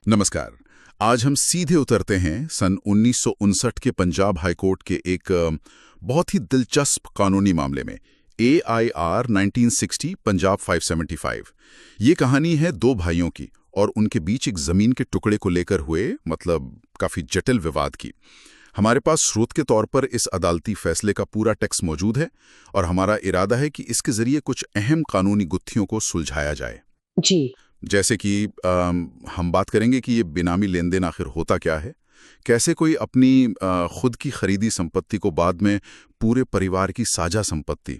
नमस्कार। आज हम सीधे उतरते हैं सन 1959 के पंजाब हाईकोर्ट के एक बहुत ही दिलचस्प कानूनी मामले में, AIR 1960 पंजाब 575। ये कहानी है दो भाइयों की और उनके बीच एक जमीन के टुकड़े को लेकर हुए काफी जटिल विवाद की। हमारे पास स्रोत के तौर पर इस अदालती फैसले का पूरा टेक्स्ट मौजूद है और हमारा इरादा है कि इसके जरिए कुछ अहम कानूनी गुत्थियों को सुलझाया जाए। जी। जैसे कि हम बात करेंगे कि ये बेनामी लेन देन आखिर होता क्या है, कैसे कोई अपनी खुद की खरीदी संपत्ति को बाद में पूरे परिवार की साझा संपत्ति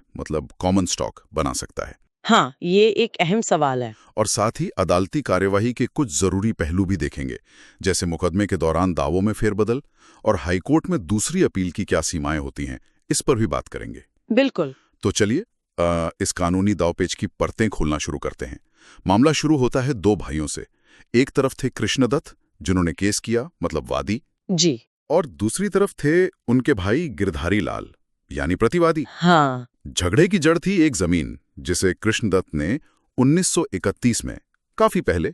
कॉमन स्टॉक बना सकता है। हाँ, ये एक अहम सवाल है। और साथ ही अदालती कार्यवाही के कुछ जरूरी पहलू भी देखेंगे, जैसे मुकदमे के दौरान दावों में फेरबदल और हाईकोर्ट में दूसरी अपील की क्या सीमाएं होती हैं, इस पर भी बात करेंगे। बिल्कुल। तो चलिए इस कानूनी दावपेच की परतें खोलना शुरू करते हैं। मामला शुरू होता है दो भाइयों से। एक तरफ थे कृष्णदत्त, जिन्होंने केस किया, वादी जी। और दूसरी तरफ थे उनके भाई गिरधारी लाल, यानी प्रतिवादी। हाँ। झगड़े की जड़ थी एक जमीन जिसे कृष्णदत्त ने 1931 में, काफी पहले,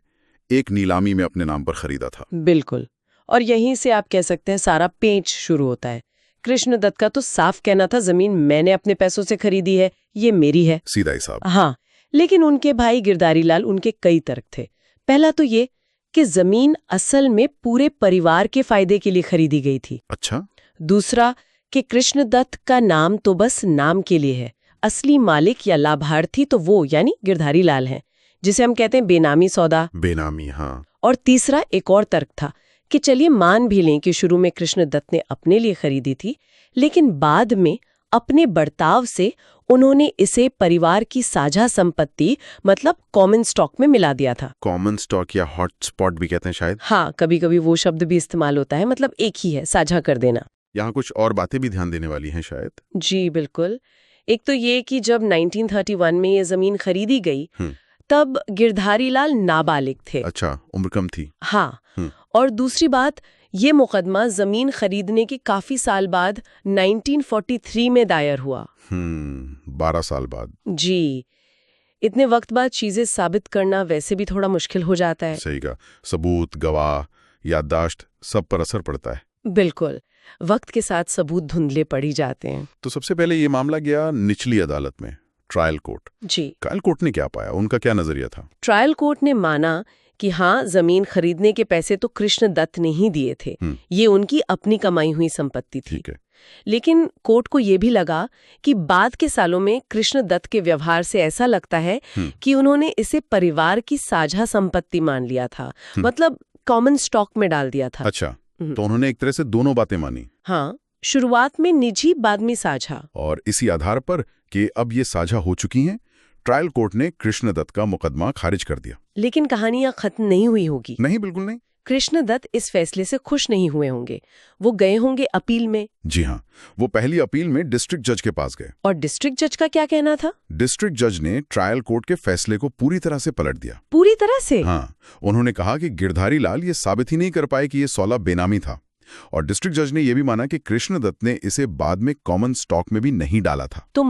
एक नीलामी में अपने नाम पर खरीदा था। बिल्कुल। और यहीं से आप कह सकते हैं सारा पेच शुरू होता है। कृष्णदत्त का तो साफ कहना था, जमीन मैंने अपने पैसों से खरीदी है, ये मेरी है, सीधा हिसाब। हाँ। लेकिन उनके भाई गिरधारी लाल, उनके कई तर्क थे। पहला तो ये कि जमीन असल में पूरे परिवार के फायदे के लिए खरीदी गई थी। अच्छा। दूसरा कि कृष्णदत्त का नाम तो बस नाम के लिए है, असली मालिक या लाभार्थी तो वो यानी गिरधारी लाल हैं, जिसे हम कहते हैं बेनामी सौदा। बेनामी, हाँ। और तीसरा एक और तर्क था कि चलिए मान भी लें कि शुरू में कृष्णदत्त ने अपने लिए खरीदी थी, लेकिन बाद में अपने बर्ताव से उन्होंने इसे परिवार की साझा संपत्ति कॉमन स्टॉक में मिला दिया था। कॉमन स्टॉक या हॉट स्पॉट भी कहते हैं शायद। हाँ, कभी कभी वो शब्द भी इस्तेमाल होता है, एक ही है, साझा कर देना। यहाँ कुछ और बातें भी ध्यान देने वाली हैं शायद। जी बिल्कुल। एक तो ये कि जब 1931 में ये जमीन खरीदी गई तब गिरधारी लाल नाबालिग थे। अच्छा, उम्र कम थी। हाँ। और दूसरी बात, ये मुकदमा जमीन खरीदने के काफी साल बाद 1943 में दायर हुआ। 12 साल बाद। जी। इतने वक्त बाद चीजें साबित करना वैसे भी थोड़ा मुश्किल हो जाता है। सही कहा। सबूत, गवाह, याददाश्त, सब पर असर पड़ता है। बिल्कुल। वक्त के साथ सबूत धुंधले पड़ ही जाते हैं। तो सबसे पहले ये मामला गया निचली अदालत में, ट्रायल कोर्ट। जी। ट्रायल कोर्ट ने क्या पाया, उनका क्या नजरिया था? ट्रायल कोर्ट ने माना कि हाँ, जमीन खरीदने के पैसे तो कृष्णदत्त ने ही दिए थे, ये उनकी अपनी कमाई हुई संपत्ति थी। ठीक है। लेकिन कोर्ट को ये भी लगा कि बाद के सालों में कृष्णदत्त के व्यवहार से ऐसा लगता है कि उन्होंने इसे परिवार की साझा संपत्ति मान लिया था, कॉमन स्टॉक में डाल दिया था। अच्छा, तो उन्होंने एक तरह से दोनों बातें मानी। हाँ, शुरुआत में निजी, बाद में साझा। और इसी आधार पर कि अब ये साझा हो चुकी हैं, ट्रायल कोर्ट ने कृष्णदत्त का मुकदमा खारिज कर दिया। लेकिन कहानियां खत्म नहीं हुई होगी। नहीं, बिल्कुल नहीं। कृष्णदत्त इस फैसले से खुश नहीं हुए होंगे, वो गए होंगे अपील में। जी हाँ, वो पहली अपील में डिस्ट्रिक्ट जज के पास गए। और डिस्ट्रिक्ट जज का क्या कहना था? डिस्ट्रिक्ट जज ने ट्रायल कोर्ट के फैसले को पूरी तरह से पलट दिया। पूरी तरह से? हाँ, उन्होंने कहा कि गिरधारी लाल ये साबित ही नहीं कर पाए कि ये सौदा बेनामी था। और डिस्ट्रिक्ट जज ने यह भी माना कि कृष्णदत्त ने इसे बाद में कॉमन स्टॉक में भी नहीं डाला था। तो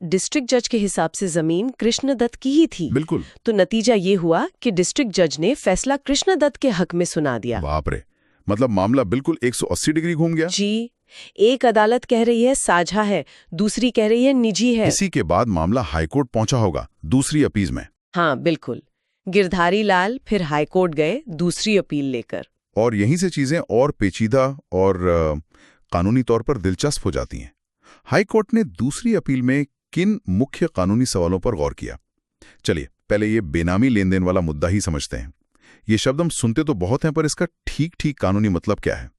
डिस्ट्रिक्ट जज के हिसाब से जमीन कृष्णदत्त की ही थी। बिल्कुल। तो नतीजा ये हुआ कि डिस्ट्रिक्ट जज ने फैसला कृष्णदत्त के हक में सुना दिया। बाप रे, मामला बिल्कुल 180 डिग्री घूम गया। जी। एक अदालत कह रही है साझा है, दूसरी कह रही है निजी है। इसी के बाद मामला हाईकोर्ट पहुंचा होगा दूसरी अपील में। हाँ बिल्कुल। गिरधारी लाल फिर हाईकोर्ट गए दूसरी अपील लेकर। और यहीं से चीजें और पेचीदा और कानूनी तौर पर दिलचस्प हो जाती हैं। हाईकोर्ट ने दूसरी अपील में किन मुख्य कानूनी सवालों पर गौर किया? चलिए पहले ये बेनामी लेन देन वाला मुद्दा ही समझते हैं। ये शब्द हम सुनते तो बहुत हैं, पर इसका ठीक कानूनी मतलब क्या है?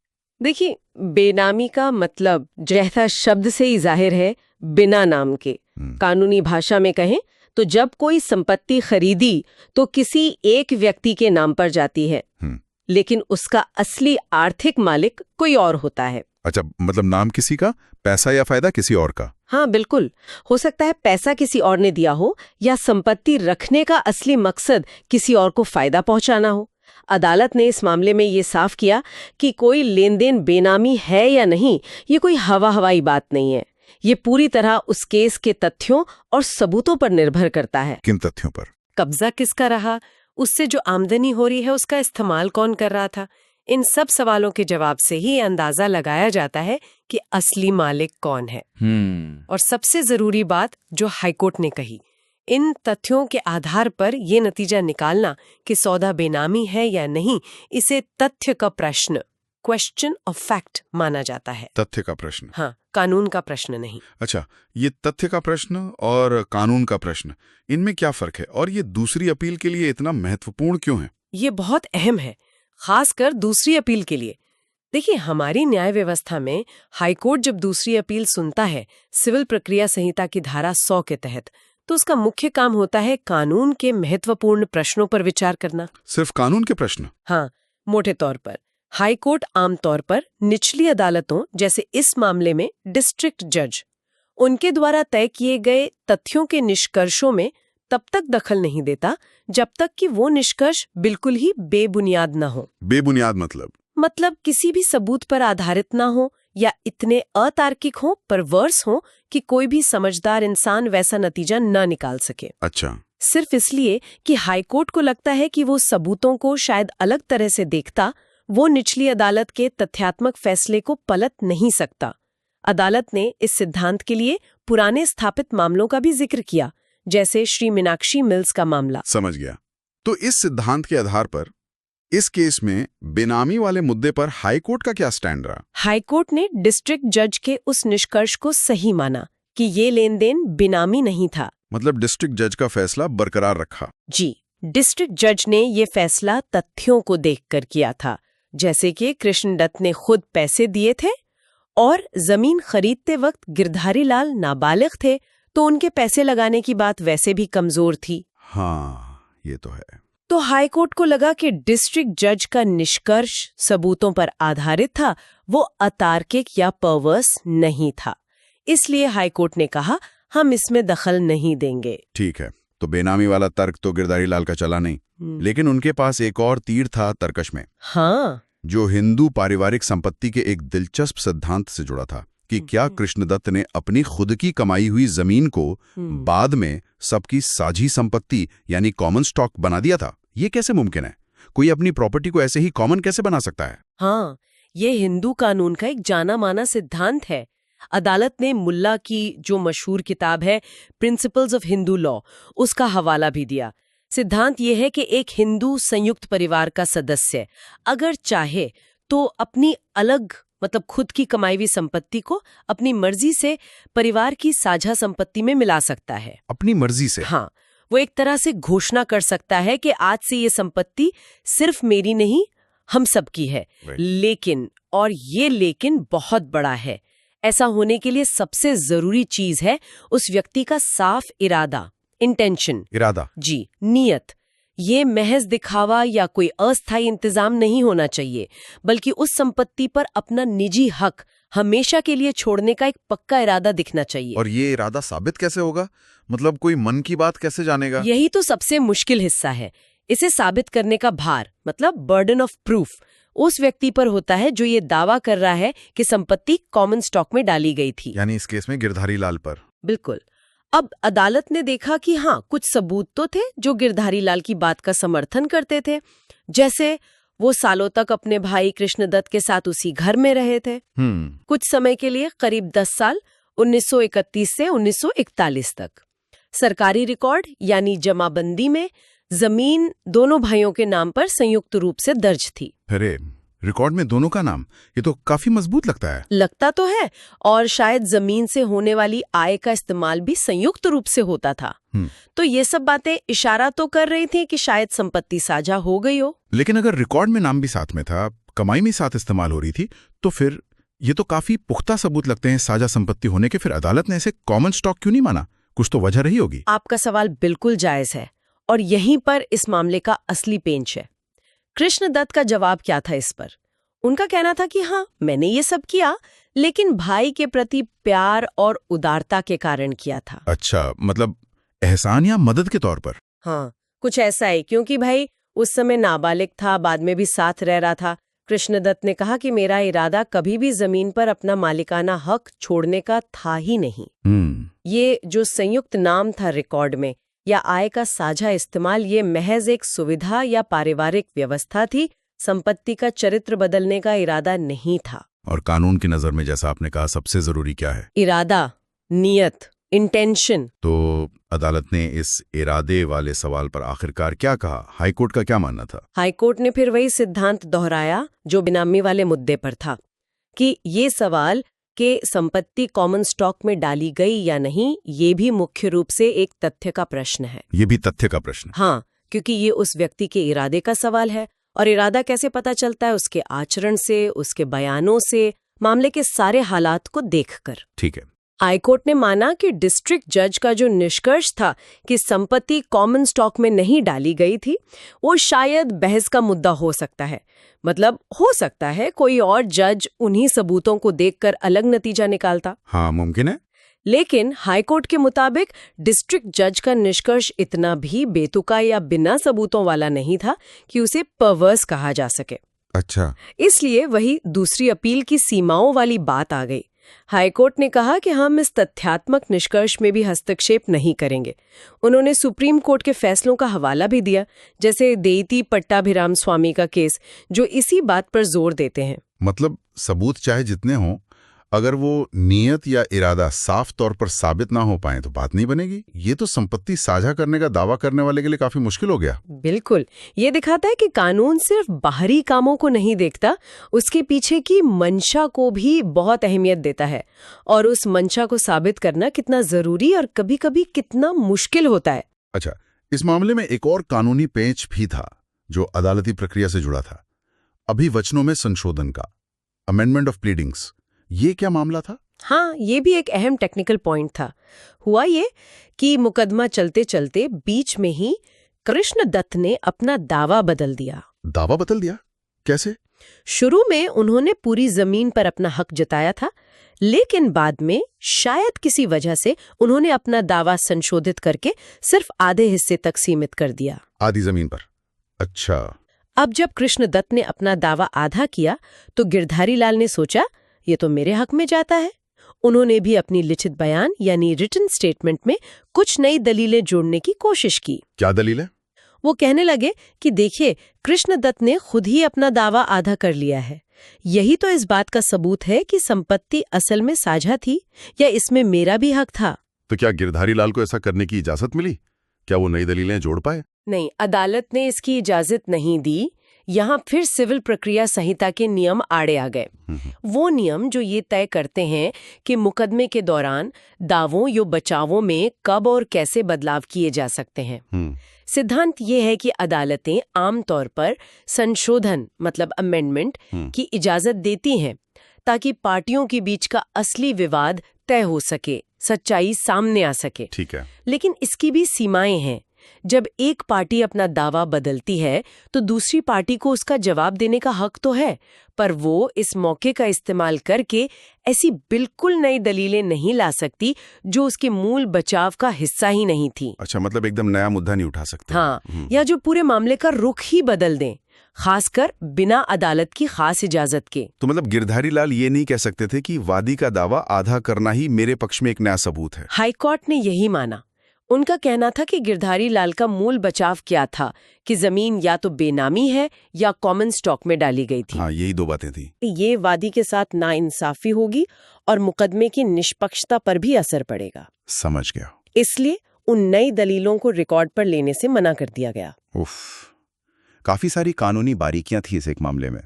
देखिए, बेनामी का मतलब जैसा शब्द से ही जाहिर है, बिना नाम के। कानूनी भाषा में कहें तो जब कोई संपत्ति खरीदी तो किसी एक व्यक्ति के नाम पर जाती है, लेकिन उसका असली आर्थिक मालिक कोई और होता है। अच्छा, नाम किसी का, पैसा या फायदा किसी और का। हाँ बिल्कुल। हो सकता है पैसा किसी और ने दिया हो या संपत्ति रखने का असली मकसद किसी और को फायदा पहुंचाना हो। अदालत ने इस मामले में ये साफ किया कि कोई लेन देन बेनामी है या नहीं, ये कोई हवाई बात नहीं है। ये पूरी तरह उस केस के तथ्यों और सबूतों पर निर्भर करता है। किन तथ्यों पर? कब्जा किसका रहा, उससे जो आमदनी हो रही है उसका इस्तेमाल कौन कर रहा था? इन सब सवालों के जवाब से ही अंदाजा लगाया जाता है कि असली मालिक कौन है। और सबसे जरूरी बात जो हाईकोर्ट ने कही, इन तथ्यों के आधार पर ये नतीजा निकालना कि सौदा बेनामी है या नहीं, इसे तथ्य का प्रश्न, क्वेश्चन ऑफ फैक्ट माना जाता है। तथ्य का प्रश्न? हाँ, कानून का प्रश्न नहीं। अच्छा, ये तथ्य का प्रश्न और कानून का प्रश्न, इनमें क्या फर्क है और ये दूसरी अपील के लिए इतना महत्वपूर्ण क्यों है? ये बहुत अहम है, खासकर दूसरी अपील के लिए। देखिए, हमारी न्याय व्यवस्था में हाईकोर्ट जब दूसरी अपील सुनता है सिविल प्रक्रिया संहिता की धारा 100 के तहत, तो उसका मुख्य काम होता है कानून के महत्वपूर्ण प्रश्नों पर विचार करना। सिर्फ कानून के प्रश्न? हाँ, मोटे तौर पर हाईकोर्ट आमतौर पर निचली अदालतों, जैसे इस मामले में डिस्ट्रिक्ट जज, उनके द्वारा तय किए गए तथ्यों के निष्कर्षों में तब तक दखल नहीं देता जब तक कि वो निष्कर्ष बिल्कुल ही बेबुनियाद न हो। बेबुनियाद मतलब किसी भी सबूत पर आधारित ना हो या इतने अतार्किक हो, परवर्स हो कि कोई भी समझदार इंसान वैसा नतीजा न निकाल सके। अच्छा। सिर्फ इसलिए कि हाईकोर्ट को लगता है कि वो सबूतों को शायद अलग तरह से देखता, वो निचली अदालत के तथ्यात्मक फैसले को पलट नहीं सकता। अदालत ने इस सिद्धांत के लिए पुराने स्थापित मामलों का भी जिक्र किया, जैसे श्री मीनाक्षी मिल्स का मामला। समझ गया। तो इस सिद्धांत के आधार पर इस केस में बेनामी वाले मुद्दे पर हाईकोर्ट का क्या स्टैंड रहा? हाईकोर्ट ने डिस्ट्रिक्ट जज के उस निष्कर्ष को सही माना कि ये लेन देन बेनामी नहीं था। मतलब डिस्ट्रिक्ट जज का फैसला बरकरार रखा? जी, डिस्ट्रिक्ट जज ने ये फैसला तथ्यों को देखकर किया था, जैसे कि कृष्णदत्त ने खुद पैसे दिए थे और जमीन खरीदते वक्त गिरधारी लाल नाबालिग थे, तो उनके पैसे लगाने की बात वैसे भी कमजोर थी। हाँ, ये तो है। तो हाईकोर्ट को लगा कि डिस्ट्रिक्ट जज का निष्कर्ष सबूतों पर आधारित था, वो अतार्किक या परवर्स नहीं था। इसलिए हाईकोर्ट ने कहा, हम इसमें दखल नहीं देंगे। ठीक है, तो बेनामी वाला तर्क तो गिरधारी लाल का चला नहीं, लेकिन उनके पास एक और तीर था तर्कश में। हाँ, जो हिंदू पारिवारिक संपत्ति के एक दिलचस्प सिद्धांत से जुड़ा था कि क्या कृष्णदत्त ने अपनी खुद की कमाई हुई जमीन को बाद में सबकी साझी संपत्ति यानी कॉमन स्टॉक बना दिया था? ये कैसे मुमकिन है? कोई अपनी प्रॉपर्टी को ऐसे ही कॉमन कैसे बना सकता है? हाँ, ये हिंदू कानून का एक जाना माना सिद्धांत है। अदालत ने मुल्ला की जो मशहूर किताब है प्रिंसिपल्स ऑफ हिंदू लॉ, उसका हवाला भी दिया। सिद्धांत ये है कि एक हिंदू संयुक्त परिवार का सदस्य अगर चाहे तो अपनी अलग, मतलब खुद की कमाई हुई संपत्ति को अपनी मर्जी से परिवार की साझा संपत्ति में मिला सकता है। अपनी मर्जी से? हाँ, वो एक तरह से घोषणा कर सकता है कि आज से ये संपत्ति सिर्फ मेरी नहीं, हम सबकी है। लेकिन, और ये लेकिन बहुत बड़ा है, ऐसा होने के लिए सबसे जरूरी चीज है उस व्यक्ति का साफ इरादा, इंटेंशन। इरादा? जी, नियत। ये महज दिखावा या कोई अस्थायी इंतजाम नहीं होना चाहिए, बल्कि उस संपत्ति पर अपना निजी हक हमेशा के लिए छोड़ने का एक पक्का इरादा दिखना चाहिए। और ये इरादा साबित कैसे होगा? मतलब कोई मन की बात कैसे जानेगा? यही तो सबसे मुश्किल हिस्सा है। इसे साबित करने का भार, मतलब बर्डन ऑफ प्रूफ, उस व्यक्ति पर होता है जो ये दावा कर रहा है कि संपत्ति कॉमन स्टॉक में डाली गई थी। यानी इस केस में गिरधारी लाल पर? बिल्कुल। अब अदालत ने देखा कि हाँ, कुछ सबूत तो थे जो गिरधारी लाल की बात का समर्थन करते थे, जैसे वो सालों तक अपने भाई कृष्णदत्त के साथ उसी घर में रहे थे, कुछ समय के लिए, करीब 10 साल, 1931 से 1941 तक। सरकारी रिकॉर्ड यानी जमाबंदी में जमीन दोनों भाइयों के नाम पर संयुक्त रूप से दर्ज थी। अरे, रिकॉर्ड में दोनों का नाम, ये तो काफी मजबूत लगता है। लगता तो है, और शायद जमीन से होने वाली आय का इस्तेमाल भी संयुक्त रूप से होता था। तो ये सब बातें इशारा तो कर रही थी कि शायद संपत्ति साझा हो गई हो। लेकिन अगर रिकॉर्ड में नाम भी साथ में था, कमाई में साथ इस्तेमाल हो रही थी, तो फिर ये तो काफी पुख्ता सबूत लगते हैं साझा संपत्ति होने के। फिर अदालत ने इसे कॉमन स्टॉक क्यों नहीं माना? कुछ तो वजह रही होगी। आपका सवाल बिल्कुल जायज है, और यहीं पर इस मामले का असली पेंच है। कृष्णदत्त का जवाब क्या था इस पर? उनका कहना था कि हाँ, मैंने ये सब किया, लेकिन भाई के प्रति प्यार और उदारता के कारण किया था। अच्छा, मतलब एहसान या मदद के तौर पर? हाँ, कुछ ऐसा ही, क्योंकि भाई उस समय नाबालिग था, बाद में भी साथ रह रहा था। कृष्णदत्त ने कहा कि मेरा इरादा कभी भी जमीन पर अपना मालिकाना हक छोड़ने का था ही नहीं। ये जो संयुक्त नाम था रिकॉर्ड में, या आय का साझा इस्तेमाल ये महज एक सुविधा या पारिवारिक व्यवस्था थी, संपत्ति का चरित्र बदलने का इरादा नहीं था। और कानून की नजर में, जैसा आपने कहा, सबसे जरूरी क्या है? इरादा, नियत, इंटेंशन। तो अदालत ने इस इरादे वाले सवाल पर आखिरकार क्या कहा? हाईकोर्ट का क्या मानना था? हाईकोर्ट ने फिर वही सिद्धांत दोहराया जो बेनामी वाले मुद्दे पर था, कि ये सवाल कि संपत्ति कॉमन स्टॉक में डाली गई या नहीं, ये भी मुख्य रूप से एक तथ्य का प्रश्न है। ये भी तथ्य का प्रश्न? हाँ, क्योंकि ये उस व्यक्ति के इरादे का सवाल है, और इरादा कैसे पता चलता है? उसके आचरण से, उसके बयानों से, मामले के सारे हालात को देखकर। ठीक है। हाईकोर्ट ने माना कि डिस्ट्रिक्ट जज का जो निष्कर्ष था कि संपत्ति कॉमन स्टॉक में नहीं डाली गई थी, वो शायद बहस का मुद्दा हो सकता है। मतलब हो सकता है कोई और जज उन्हीं सबूतों को देखकर अलग नतीजा निकालता। हाँ, मुमकिन है। लेकिन हाईकोर्ट के मुताबिक डिस्ट्रिक्ट जज का निष्कर्ष इतना भी बेतुका या बिना सबूतों वाला नहीं था कि उसे परवर्स कहा जा सके। अच्छा। इसलिए वही दूसरी अपील की सीमाओं वाली बात आ गई। हाईकोर्ट ने कहा कि हम इस तथ्यात्मक निष्कर्ष में भी हस्तक्षेप नहीं करेंगे। उन्होंने सुप्रीम कोर्ट के फैसलों का हवाला भी दिया, जैसे देईती पट्टाभिराम स्वामी का केस, जो इसी बात पर जोर देते हैं। मतलब सबूत चाहे जितने हों, अगर वो नियत या इरादा साफ तौर पर साबित ना हो पाए तो बात नहीं बनेगी। ये तो संपत्ति साझा करने का दावा करने वाले के लिए काफी मुश्किल हो गया। बिल्कुल, ये दिखाता है कि कानून सिर्फ बाहरी कामों को नहीं देखता, उसके पीछे की मंशा को भी बहुत अहमियत देता है, और उस मंशा को साबित करना कितना जरूरी और कभी-कभी कितना मुश्किल होता है। अच्छा, इस मामले में एक और कानूनी पेंच भी था जो अदालती प्रक्रिया से जुड़ा था, अभिवचनों में संशोधन का, अमेंडमेंट ऑफ प्लीडिंग्स। ये क्या मामला था? हाँ, ये भी एक अहम टेक्निकल पॉइंट था। हुआ ये कि मुकदमा चलते चलते बीच में ही कृष्ण दत्त ने अपना दावा बदल दिया। दावा बदल दिया? कैसे? शुरू में उन्होंने पूरी जमीन पर अपना हक जताया था, लेकिन बाद में शायद किसी वजह से उन्होंने अपना दावा संशोधित करके सिर्फ आधे हिस्से तक सीमित कर दिया। आधी जमीन पर? अच्छा। अब जब कृष्ण दत्त ने अपना दावा आधा किया तो गिरधारी लाल ने सोचा, ये तो मेरे हक में जाता है। उन्होंने भी अपनी लिखित बयान यानी रिटन स्टेटमेंट में कुछ नई दलीलें जोड़ने की कोशिश की। क्या दलीलें? वो कहने लगे कि देखिए, कृष्ण दत्त ने खुद ही अपना दावा आधा कर लिया है। यही तो इस बात का सबूत है कि संपत्ति असल में साझा थी या इसमें मेरा भी हक था। तो क्या गिरधारी लाल को ऐसा करने की इजाजत मिली? क्या वो नई दलीलें जोड़ पाए? नहीं, अदालत ने इसकी इजाजत नहीं दी। यहाँ फिर सिविल प्रक्रिया संहिता के नियम आड़े आ गए। वो नियम जो ये तय करते हैं कि मुकदमे के दौरान दावों या बचावों में कब और कैसे बदलाव किए जा सकते हैं। सिद्धांत ये है कि अदालतें आमतौर पर संशोधन मतलब अमेंडमेंट की इजाजत देती हैं ताकि पार्टियों के बीच का असली विवाद तय हो सके, सच्चाई सामने आ सके। ठीक है। लेकिन इसकी भी सीमाएं हैं। जब एक पार्टी अपना दावा बदलती है तो दूसरी पार्टी को उसका जवाब देने का हक तो है, पर वो इस मौके का इस्तेमाल करके ऐसी बिल्कुल नई दलीलें नहीं ला सकती जो उसके मूल बचाव का हिस्सा ही नहीं थी। अच्छा, मतलब एकदम नया मुद्दा नहीं उठा सकते। हाँ, या जो पूरे मामले का रुख ही बदल दें, खासकर बिना अदालत की खास इजाजत के। तो मतलब गिरधारी लाल ये नहीं कह सकते थे कि वादी का दावा आधा करना ही मेरे पक्ष में एक नया सबूत है। हाईकोर्ट ने यही माना। उनका कहना था कि गिरधारी लाल का मूल बचाव क्या था कि जमीन या तो बेनामी है या कॉमन स्टॉक में डाली गई थी। हाँ, यही दो बातें थी। ये वादी के साथ नाइंसाफी होगी और मुकदमे की निष्पक्षता पर भी असर पड़ेगा। समझ गया। इसलिए उन नई दलीलों को रिकॉर्ड पर लेने से मना कर दिया गया। उफ, काफी सारी कानूनी बारीकियां थी इस एक मामले में।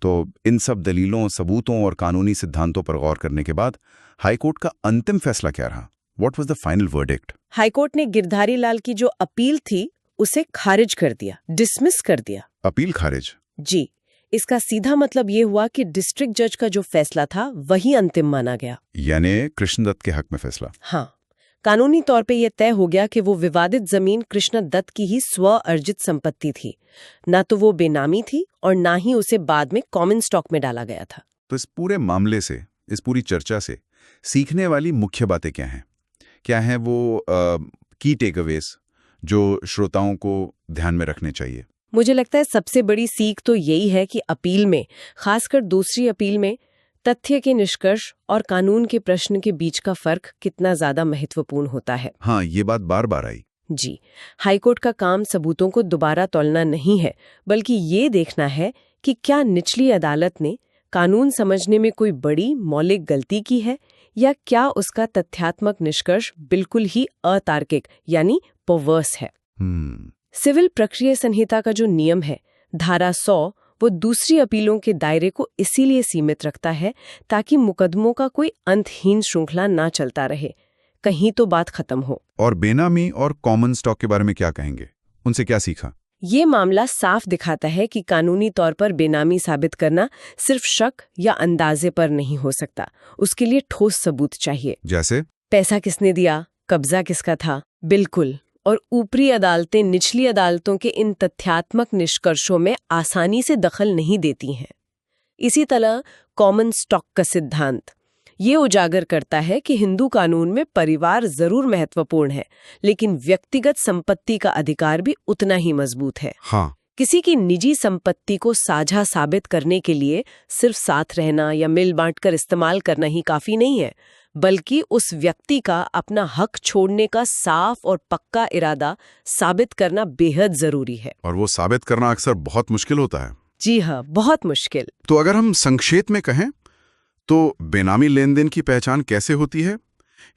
तो इन सब दलीलों, सबूतों और कानूनी सिद्धांतों पर गौर करने के बाद हाईकोर्ट का अंतिम फैसला क्या रहा? What was the final verdict? High court ने गिरधारी लाल की जो अपील थी उसे खारिज कर दिया, डिसमिस कर दिया। अपील खारिज? जी, इसका सीधा मतलब ये हुआ कि डिस्ट्रिक्ट जज का जो फैसला था वही अंतिम माना गया। यानी कृष्णदत्त के हक में फैसला? हाँ, कानूनी तौर पे यह तय हो गया कि वो विवादित जमीन कृष्ण दत्त की ही स्व अर्जित संपत्ति थी, ना तो वो बेनामी थी और ना ही उसे बाद में कॉमन स्टॉक में डाला गया था। तो इस पूरे मामले से, इस पूरी चर्चा से सीखने वाली मुख्य बातें क्या हैं? क्या हैं वो की टेकअवेज जो श्रोताओं को ध्यान में रखने चाहिए? मुझे लगता है सबसे बड़ी सीख तो यही है कि अपील में, खासकर दूसरी अपील में, तथ्य के निष्कर्ष और कानून के प्रश्न के बीच का फर्क कितना ज्यादा महत्वपूर्ण होता है। हाँ, ये बात बार बार आई। जी, हाईकोर्ट का काम सबूतों को दोबारा तौलना नहीं है, बल्कि ये देखना है कि क्या निचली अदालत ने कानून समझने में कोई बड़ी मौलिक गलती की है या क्या उसका तथ्यात्मक निष्कर्ष बिल्कुल ही अतार्किक यानी परवर्स है। सिविल प्रक्रिया संहिता का जो नियम है, धारा 100, वो दूसरी अपीलों के दायरे को इसीलिए सीमित रखता है ताकि मुकदमों का कोई अंतहीन श्रृंखला ना चलता रहे, कहीं तो बात खत्म हो। और बेनामी और कॉमन स्टॉक के बारे में क्या कहेंगे? उनसे क्या सीखा? ये मामला साफ दिखाता है कि कानूनी तौर पर बेनामी साबित करना सिर्फ शक या अंदाजे पर नहीं हो सकता, उसके लिए ठोस सबूत चाहिए। जैसे पैसा किसने दिया, कब्जा किसका था, बिल्कुल। और ऊपरी अदालतें निचली अदालतों के इन तथ्यात्मक निष्कर्षों में आसानी से दखल नहीं देती हैं। इसी तरह कॉमन स्टॉक का सिद्धांत ये उजागर करता है कि हिंदू कानून में परिवार जरूर महत्वपूर्ण है, लेकिन व्यक्तिगत संपत्ति का अधिकार भी उतना ही मजबूत है। हाँ, किसी की निजी संपत्ति को साझा साबित करने के लिए सिर्फ साथ रहना या मिल बांटकर इस्तेमाल करना ही काफी नहीं है, बल्कि उस व्यक्ति का अपना हक छोड़ने का साफ और पक्का इरादा साबित करना बेहद जरूरी है। और वो साबित करना अक्सर बहुत मुश्किल होता है। जी हाँ, बहुत मुश्किल। तो अगर हम संक्षेप में कहें तो बेनामी लेन देन की पहचान कैसे होती है,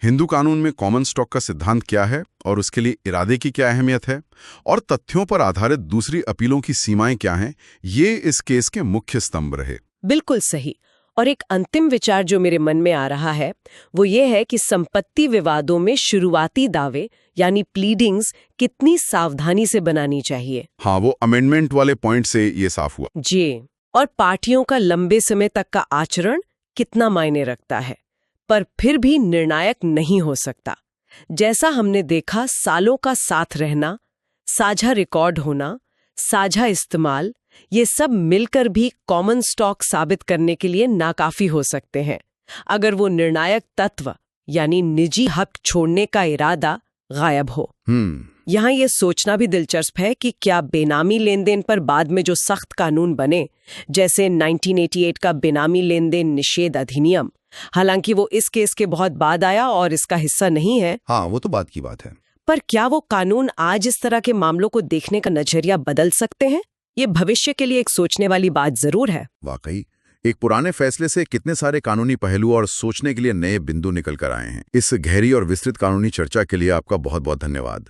हिंदू कानून में कॉमन स्टॉक का सिद्धांत क्या है और उसके लिए इरादे की क्या अहमियत है, और तथ्यों पर आधारित दूसरी अपीलों की सीमाएं क्या हैं, ये इस केस के मुख्य स्तंभ रहे। बिल्कुल सही। और एक अंतिम विचार जो मेरे मन में आ रहा है वो ये है कि संपत्ति विवादों में शुरुआती दावे यानी प्लीडिंग्स कितनी सावधानी से बनानी चाहिए। हाँ, वो अमेंडमेंट वाले पॉइंट से ये साफ हुआ। जी, और पार्टियों का लंबे समय तक का आचरण कितना मायने रखता है, पर फिर भी निर्णायक नहीं हो सकता। जैसा हमने देखा, सालों का साथ रहना, साझा रिकॉर्ड होना, साझा इस्तेमाल, ये सब मिलकर भी कॉमन स्टॉक साबित करने के लिए नाकाफी हो सकते हैं अगर वो निर्णायक तत्व यानी निजी हक छोड़ने का इरादा गायब हो। यहाँ ये सोचना भी दिलचस्प है कि क्या बेनामी लेन देन पर बाद में जो सख्त कानून बने, जैसे 1988 का बेनामी लेन देन निषेध अधिनियम, हालांकि वो इस केस के बहुत बाद आया और इसका हिस्सा नहीं है। हाँ, वो तो बात की बात है। पर क्या वो कानून आज इस तरह के मामलों को देखने का नजरिया बदल सकते हैं? ये भविष्य के लिए एक सोचने वाली बात जरूर है। वाकई एक पुराने फैसले से कितने सारे कानूनी पहलू और सोचने के लिए नए बिंदु निकल कर आए हैं। इस गहरी और विस्तृत कानूनी चर्चा के लिए आपका बहुत बहुत धन्यवाद।